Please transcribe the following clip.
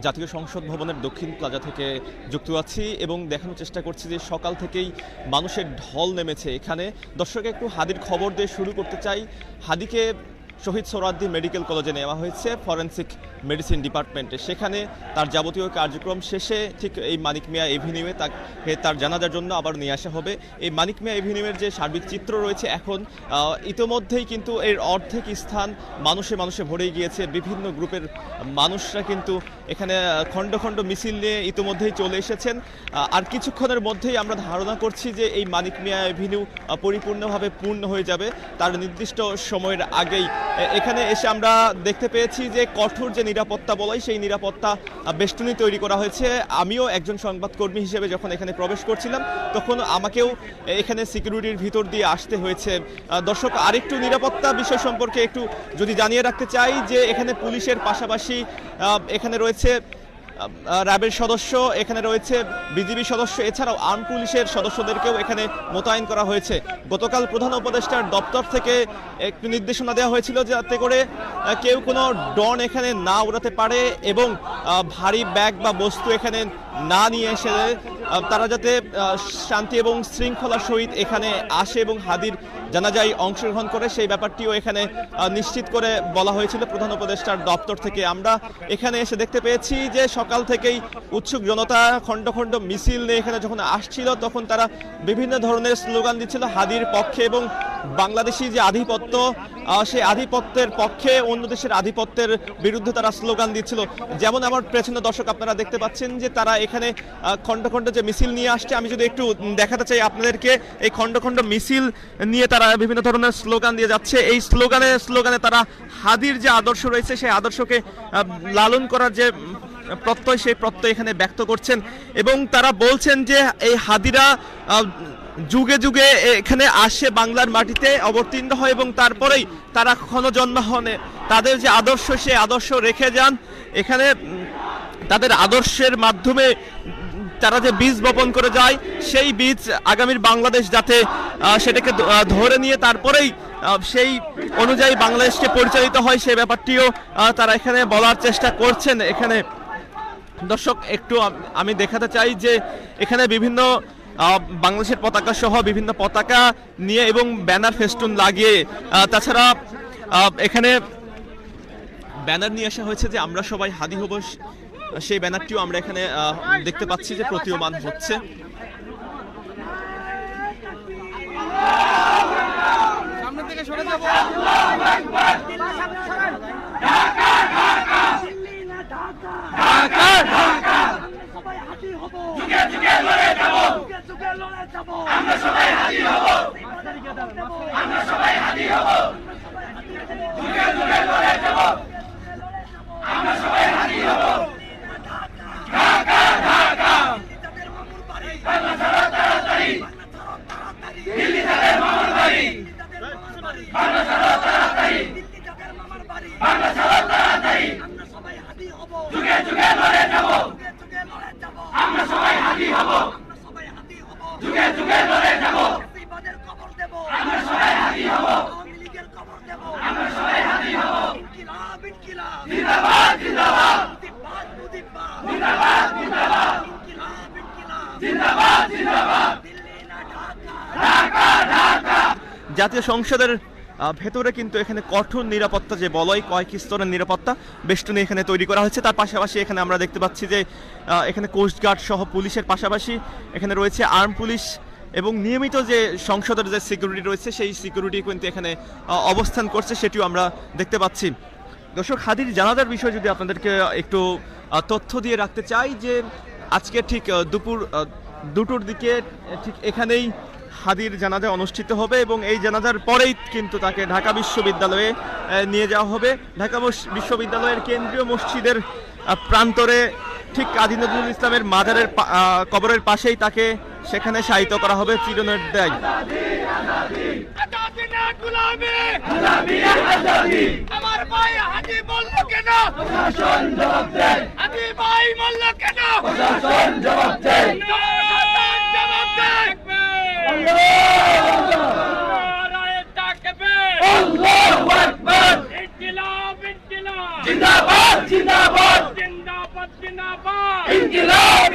জাতীয় সংসদ ভবনের দক্ষিণ প্লাজা থেকে যুক্ত আছি এবং দেখানোর চেষ্টা করছি যে সকাল থেকেই মানুষের ঢল নেমেছে এখানে। দর্শককে একটু হাদির খবর দিয়ে শুরু করতে চাই। হাদিকে শহীদ সোহরাওয়ার্দী মেডিকেল কলেজে নেওয়া হয়েছে ফরেন্সিক মেডিসিন ডিপার্টমেন্টে। সেখানে তার যাবতীয় কার্যক্রম শেষে ঠিক এই মানিক মিয়া এভিনিউয়ে তাকে তার জানাজার জন্য আবার নিয়ে আসা হবে। এই মানিক মিয়া এভিনিউয়ের যে সার্বিক চিত্র রয়েছে এখন ইতোমধ্যেই কিন্তু এর অর্ধেক স্থান মানুষে মানুষে ভরে গিয়েছে। বিভিন্ন গ্রুপের মানুষরা কিন্তু এখানে খণ্ড খণ্ড মিছিল নিয়ে ইতোমধ্যেই চলে এসেছেন। আর কিছুক্ষণের মধ্যেই আমরা ধারণা করছি যে এই মানিক মিয়া এভিনিউ পরিপূর্ণভাবে পূর্ণ হয়ে যাবে তার নির্দিষ্ট সময়ের আগেই। এখানে এসে আমরা দেখতে পেয়েছি যে কঠোর যে নিরাপত্তা বলাই সেই নিরাপত্তা বেষ্টনী তৈরি করা হয়েছে। আমিও একজন সংবাদকর্মী হিসেবে যখন এখানে প্রবেশ করছিলাম তখন আমাকেও এখানে সিকিউরিটির ভিতর দিয়ে আসতে হয়েছে। দর্শক, আরেকটু নিরাপত্তা বিষয় সম্পর্কে একটু যদি জানিয়ে রাখতে চাই যে এখানে পুলিশের পাশাপাশি এখানে রয়েছে র্যাবের সদস্য, এখানে রয়েছে বিজিবি সদস্য, এছাড়াও আর্ম পুলিশের সদস্যদেরকেও এখানে মোতায়েন করা হয়েছে। গতকাল প্রধান উপদেষ্টার দপ্তর থেকে একটু নির্দেশনা দেওয়া হয়েছিল যাতে করে কেউ কোনো ড্রোন এখানে না উড়াতে পারে এবং ভারী ব্যাগ বা বস্তু এখানে না নিয়ে এসে তারা যাতে শান্তি এবং শৃঙ্খলার সহিত এখানে আসে এবং হাদির জানাজায় অংশগ্রহণ করে সেই ব্যাপারটিও এখানে নিশ্চিত করে বলা হয়েছিল প্রধান উপদেষ্টার দপ্তর থেকে। আমরা এখানে এসে দেখতে পেয়েছি যে সকাল থেকেই উৎসুক জনতা খণ্ড খণ্ড মিছিল নিয়ে এখানে যখন আসছিল তখন তারা বিভিন্ন ধরনের স্লোগান দিচ্ছিল হাদির পক্ষে এবং বাংলাদেশি যে আধিপত্য সেই আধিপত্যের পক্ষে, অন্য দেশের আধিপত্যের বিরুদ্ধে তারা স্লোগান দিচ্ছিল। যেমন আমার পেছনে দর্শক আপনারা দেখতে পাচ্ছেন যে তারা এখানে খণ্ড খণ্ড যে মিছিল নিয়ে আসছে। আমি যদি একটু দেখাতে চাই আপনাদেরকে, এই খণ্ড খণ্ড মিছিল নিয়ে তারা বিভিন্ন ধরনের স্লোগান দিয়ে যাচ্ছে। এই স্লোগানে তারা হাদির যে আদর্শ রয়েছে সেই আদর্শকে লালন করার যে প্রত্যয় সেই প্রত্যয় এখানে ব্যক্ত করছেন এবং তারা বলছেন যে এই হাদিরা যুগে যুগে এখানে আসে, বাংলার মাটিতে অবতীর্ণ হয় এবং তারপরেই তারা কখনো জন্ম হনে তাদের যে আদর্শ সেই আদর্শ রেখে যান। এখানে তাদের আদর্শের মাধ্যমে তারা যে বীজ বপন করে যায় সেই বীজ আগামীর বাংলাদেশ যাতে সেটাকে ধরে নিয়ে তারপরেই সেই অনুযায়ী বাংলাদেশকে পরিচালিত হয় সেই ব্যাপারটিও তারা এখানে বলার চেষ্টা করছেন। এখানে দর্শক একটু আমি দেখাতে চাই যে এখানে বিভিন্ন বাংলাদেশের পতাকা সহ বিভিন্ন পতাকা নিয়ে এবং ব্যানার ফেস্টুন লাগিয়ে তাছাড়া এখানে ব্যানার নিয়ে আসা হয়েছে যে আমরা সবাই হাদি হব, সেই ব্যানারটিও আমরা এখানে দেখতে পাচ্ছি যে প্রতীয়মান হচ্ছে। সামনে থেকে সরে যাব। সবাই হাতি হব, যুগে যুগে লড়ে যাব, যুগে যুগে লড়ে যাব, আমরা সবাই হাতি হব, আমরা সবাই হাতি হব, যুগে যুগে লড়ে যাব, আমরা সবাই হাতি হব। ঢাকা ঢাকা বাংলা ছাড়ো তাড়াতাড়ি, দিল্লি তাদের মামার বাড়ি, বাংলা ছাড়ো তাড়াতাড়ি, বাংলা ছাড়ো তাড়াতাড়ি, আমরা সবাই হাতি হব, যুগে যুগে লড়ে যাব, আমরা সবাই হাতি হব, যুগে যুগে লড়ে যাব, কবর দেব, আমরা সবাই হাতি হব, আওয়ামী লীগের কবর দেব, আমরা সবাই হাতি হব, ইনকিলাব ইনকিলাব জিন্দাবাদ জিন্দাবাদ, মুজিবাদ মুজিবাদ জিন্দাবাদ জিন্দাবাদ, ইনকিলাব ইনকিলাব জিন্দাবাদ জিন্দাবাদ, দিল্লি না ঢাকা ঢাকা ঢাকা। জাতীয় সংসদের ভেতরে কিন্তু এখানে কঠোর নিরাপত্তা যে বলয় কয়েক স্তরের নিরাপত্তা বেষ্টনী এখানে তৈরি করা হয়েছে। তার পাশাপাশি এখানে আমরা দেখতে পাচ্ছি যে এখানে কোস্টগার্ড সহ পুলিশের পাশাপাশি এখানে রয়েছে আর্ম পুলিশ এবং নিয়মিত যে সংসদের যে সিকিউরিটি রয়েছে সেই সিকিউরিটি কিন্তু এখানে অবস্থান করছে সেটিও আমরা দেখতে পাচ্ছি। দর্শক, হাদির জানাজার বিষয়ে যদি আপনাদেরকে একটু তথ্য দিয়ে রাখতে চাই যে আজকে ঠিক দুপুর 2টোর দিকে ঠিক এখানেই হাদির জানাজা অনুষ্ঠিত হবে এবং এই জানাজার পরেই কিন্তু তাকে ঢাকা বিশ্ববিদ্যালয়ে নিয়ে যাওয়া হবে। ঢাকা বিশ্ববিদ্যালয়ের কেন্দ্রীয় মসজিদের প্রান্তরে ঠিক কাজী নজরুল ইসলামের মাজারের কবরের পাশেই তাকে সেখানে শায়িত করা হবে চিরনের দায়। আমার ভাই হাজি বলল কেন, প্রশাসন জবাব দেয়, হাজি ভাই বলল কেন, প্রশাসন জবাব দেয়, জবাব দেয়, আল্লাহু আকবার, ইনকিলাব ইনকিলাব জিন্দাবাদ জিন্দাবাদ জিন্দাবাদ জিন্দাবাদ জিন্দাবাদ